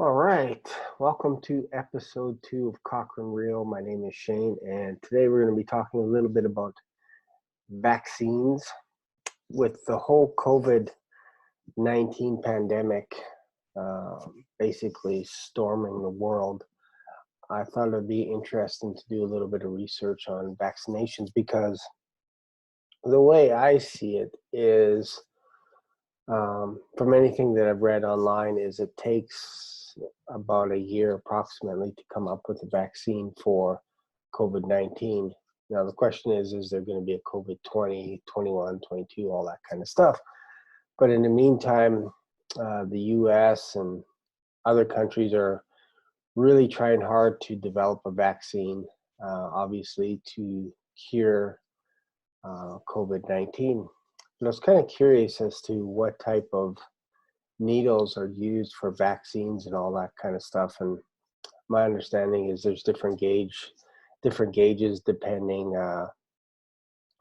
All right, welcome to episode 2 of Cochrane Real. My name is Shane, and today we're going to be talking a little bit about vaccines. With the whole COVID 19 pandemic basically storming the world, I thought it'd be interesting to do a little bit of research on vaccinations because the way I see it is from anything that I've read online is it takes about a year approximately to come up with a vaccine for COVID-19. Now the question is there going to be a COVID 20, 21, 22, all that kind of stuff. But in the meantime, the US and other countries are really trying hard to develop a vaccine, obviously, to cure COVID-19. And I was kind of curious as to what type of needles are used for vaccines and all that kind of stuff. And my understanding is there's different gauges depending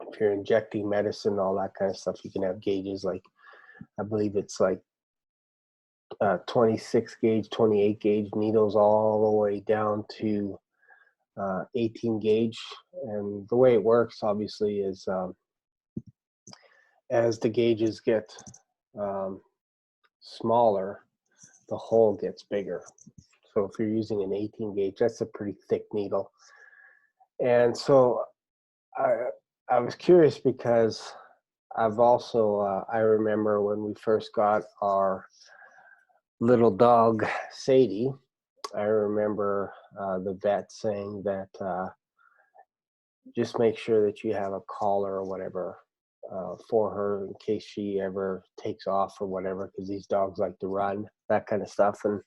if you're injecting medicine, all that kind of stuff. You can have gauges like I believe it's like 26 gauge, 28 gauge needles all the way down to 18 gauge. And the way it works, obviously, is as the gauges get um, smaller, the hole gets bigger. So if you're using an 18 gauge, that's a pretty thick needle. And so I, I was curious because I remember when we first got our little dog, Sadie, I remember the vet saying that just make sure that you have a collar or whatever for her in case she ever takes off or whatever, because these dogs like to run, that kind of stuff. And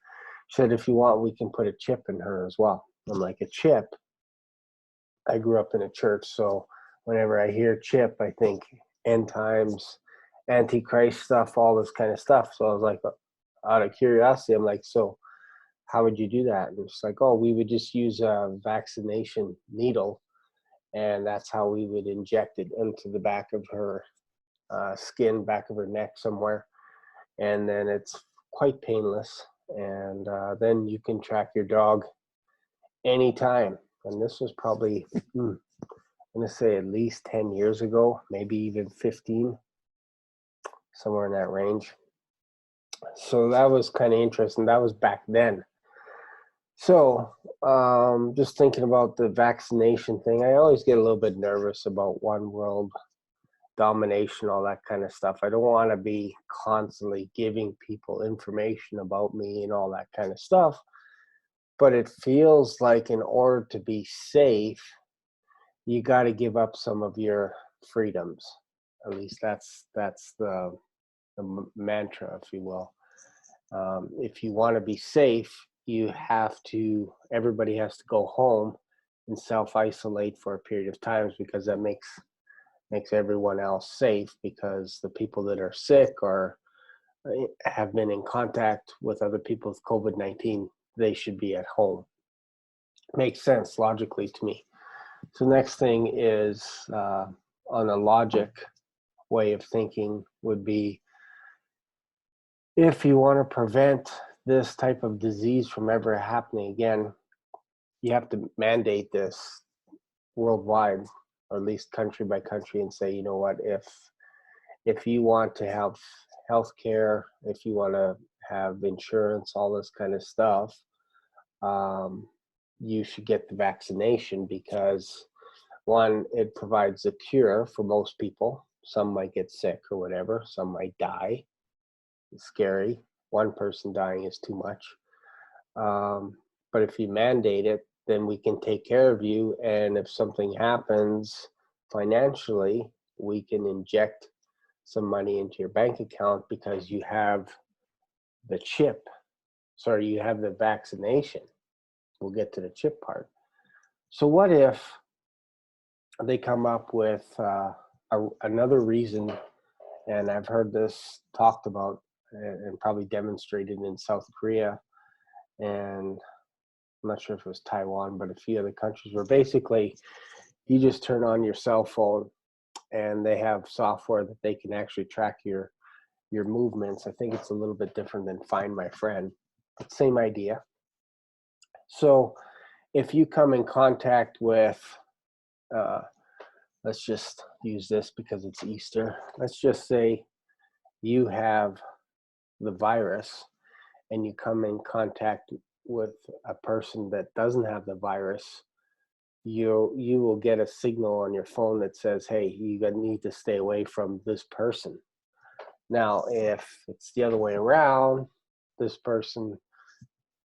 she said, if you want, we can put a chip in her as well. I'm like, a chip? I grew up in a church, so whenever I hear chip, I think end times, antichrist stuff, all this kind of stuff. So I was like, out of curiosity, I'm like, so how would you do that? And it's like, oh, we would just use a vaccination needle, and that's how we would inject it into the back of her skin, back of her neck somewhere, and then it's quite painless. And then you can track your dog anytime. And this was probably, I'm going to say at least 10 years ago, maybe even 15, somewhere in that range. So that was kind of interesting. That was back then. So just thinking about the vaccination thing, I always get a little bit nervous about one world domination, all that kind of stuff. I don't want to be constantly giving people information about me and all that kind of stuff. But it feels like in order to be safe, you got to give up some of your freedoms. At least that's the mantra, if you will. If you want to be safe, you have to. Everybody has to go home and self-isolate for a period of times because that makes everyone else safe. Because the people that are sick or have been in contact with other people with COVID-19, they should be at home. Makes sense logically to me. So next thing is on a logic way of thinking would be if you want to prevent this type of disease from ever happening again, you have to mandate this worldwide, or at least country by country, and say, you know what, if you want to have health care, if you want to have insurance, all this kind of stuff, um, you should get the vaccination because one, it provides a cure for most people. Some might get sick or whatever, some might die. It's scary. One person dying is too much. But if you mandate it, then we can take care of you. And if something happens financially, we can inject some money into your bank account because you have the chip. Sorry, you have the vaccination. We'll get to the chip part. So, what if they come up with another reason? And I've heard this talked about and probably demonstrated in South Korea, and I'm not sure if it was Taiwan, but a few other countries where basically you just turn on your cell phone and they have software that they can actually track your movements. I think it's a little bit different than Find My Friend. Same idea. So if you come in contact with, uh, let's just use this because it's Easter. Let's just say you have the virus and you come in contact with a person that doesn't have the virus, you will get a signal on your phone that says, hey, you need to stay away from this person. Now, if it's the other way around, this person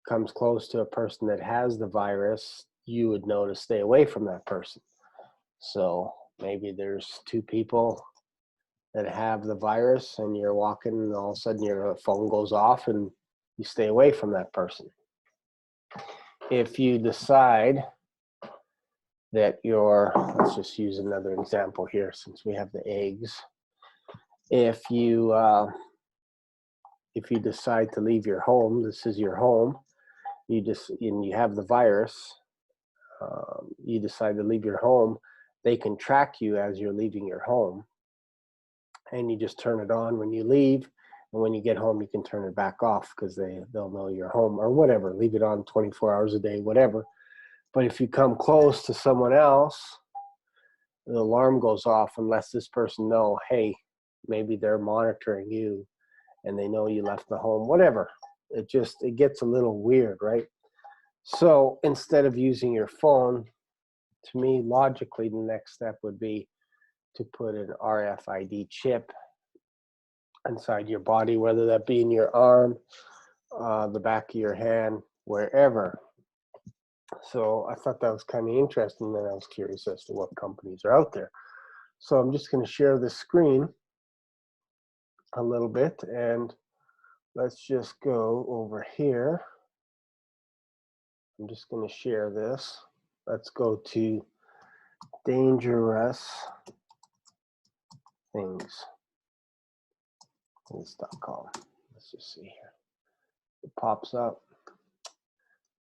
comes close to a person that has the virus, you would know to stay away from that person. So maybe there's two people that have the virus and you're walking and all of a sudden your phone goes off and you stay away from that person. If you decide that let's just use another example here since we have the eggs. If you decide to leave your home, this is your home, and you have the virus, you decide to leave your home, they can track you as you're leaving your home, and you just turn it on when you leave, and when you get home you can turn it back off because they'll know you're home or whatever. Leave it on 24 hours a day, whatever. But if you come close to someone else, the alarm goes off and lets this person know, hey, maybe they're monitoring you and they know you left the home, whatever. It gets a little weird, right? So instead of using your phone, to me, logically, the next step would be to put an RFID chip inside your body, whether that be in your arm, the back of your hand, wherever. So I thought that was kind of interesting, and I was curious as to what companies are out there. So I'm just going to share the screen a little bit, and let's just go over here. I'm just going to share this. Let's go to dangerous things.com. Let's just see here. It pops up.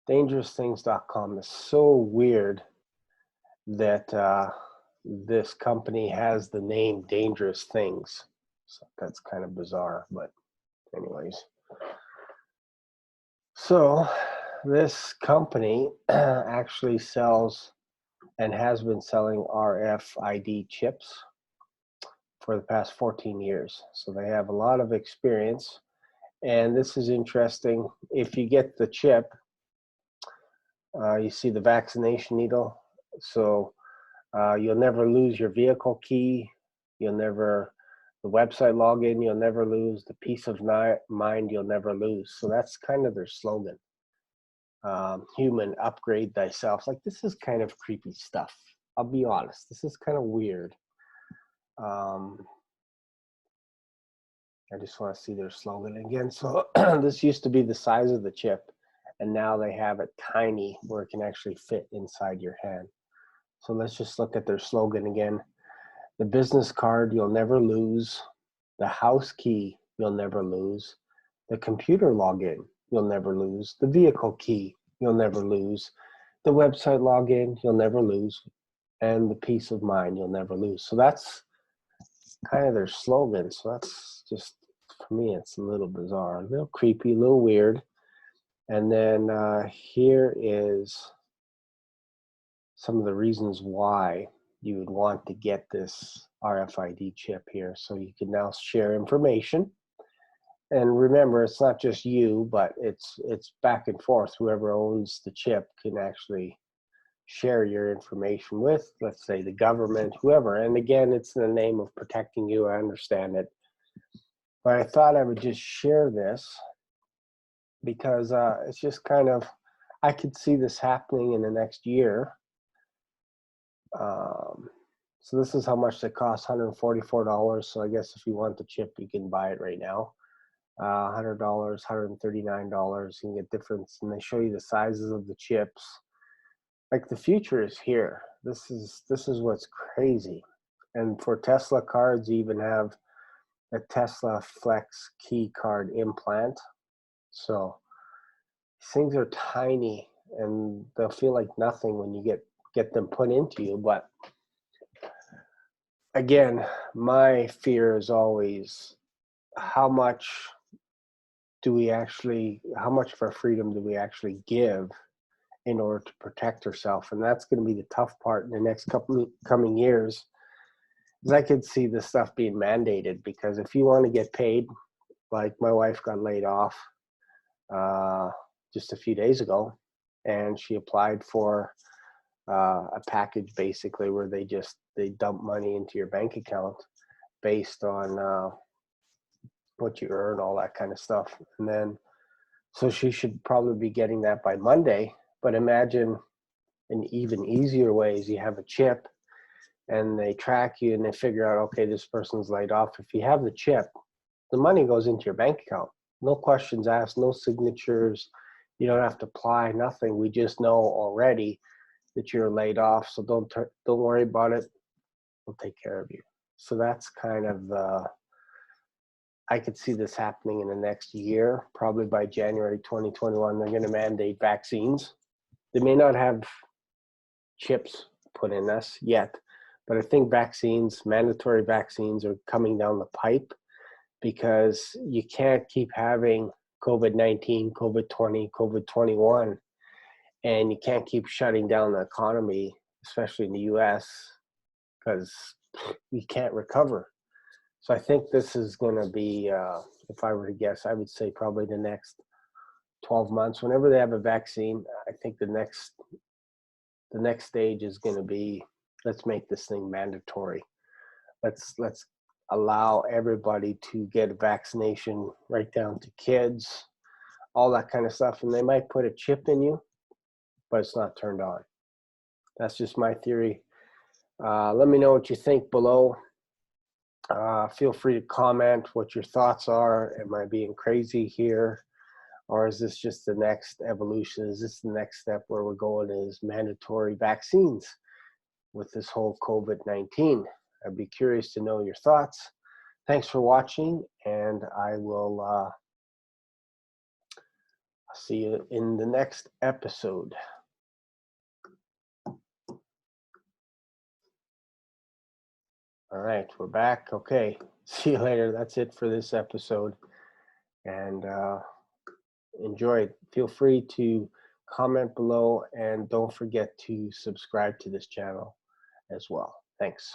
Dangerousthings.com is so weird that this company has the name Dangerous Things. So that's kind of bizarre, but anyways. So this company actually sells and has been selling RFID chips for the past 14 years. So they have a lot of experience. And this is interesting. If you get the chip, you see the vaccination needle. So you'll never lose your vehicle key. The website login, you'll never lose. The peace of mind, you'll never lose. So that's kind of their slogan. Human, upgrade thyself. Like, this is kind of creepy stuff. I'll be honest. This is kind of weird. I just want to see their slogan again. So this used to be the size of the chip, and now they have it tiny where it can actually fit inside your hand. So let's just look at their slogan again. The business card, you'll never lose. The house key, you'll never lose. The computer login, you'll never lose. The vehicle key, you'll never lose. The website login, you'll never lose. And the peace of mind, you'll never lose. So that's kind of their slogan. So that's just, for me, it's a little bizarre, a little creepy, a little weird. And then here is some of the reasons why you would want to get this RFID chip here. So you can now share information. And remember, it's not just you, but it's back and forth. Whoever owns the chip can actually share your information with, let's say, the government, whoever. And again, it's in the name of protecting you. I understand it. But I thought I would just share this because it's just kind of, I could see this happening in the next year. So this is how much it costs, $144. So I guess if you want the chip, you can buy it right now. $100, $139. You can get difference, and they show you the sizes of the chips. Like, the future is here. This is what's crazy. And for Tesla cards, you even have a Tesla Flex key card implant. So things are tiny, and they'll feel like nothing when you get them put into you. But again, my fear is always how much how much of our freedom do we actually give in order to protect ourselves? And that's going to be the tough part in the next couple of coming years. Is I could see this stuff being mandated, because if you want to get paid, like my wife got laid off just a few days ago, and she applied for a package basically where they dump money into your bank account based on what you earn, all that kind of stuff. And then, so she should probably be getting that by Monday. But imagine an even easier way is you have a chip and they track you and they figure out, okay, this person's laid off. If you have the chip, the money goes into your bank account. No questions asked, no signatures. You don't have to apply, nothing. We just know already that you're laid off. So don't worry about it. We'll take care of you. So that's kind of I could see this happening in the next year. Probably by January 2021, they're going to mandate vaccines. They may not have chips put in us yet, but I think mandatory vaccines are coming down the pipe, because you can't keep having COVID-19, COVID-20, COVID-21, and you can't keep shutting down the economy, especially in the US, because you can't recover. So I think this is going to be, if I were to guess, I would say probably the next 12 months. Whenever they have a vaccine, I think the next stage is going to be, let's make this thing mandatory. Let's allow everybody to get a vaccination, right down to kids, all that kind of stuff. And they might put a chip in you, but it's not turned on. That's just my theory. Let me know what you think below. Feel free to comment what your thoughts are. Am I being crazy here? Or is this just the next evolution? Is this the next step where we're going is mandatory vaccines with this whole COVID-19? I'd be curious to know your thoughts. Thanks for watching, and I will see you in the next episode. All right, we're back. Okay, see you later. That's it for this episode. And enjoy it. Feel free to comment below, and don't forget to subscribe to this channel as well. Thanks.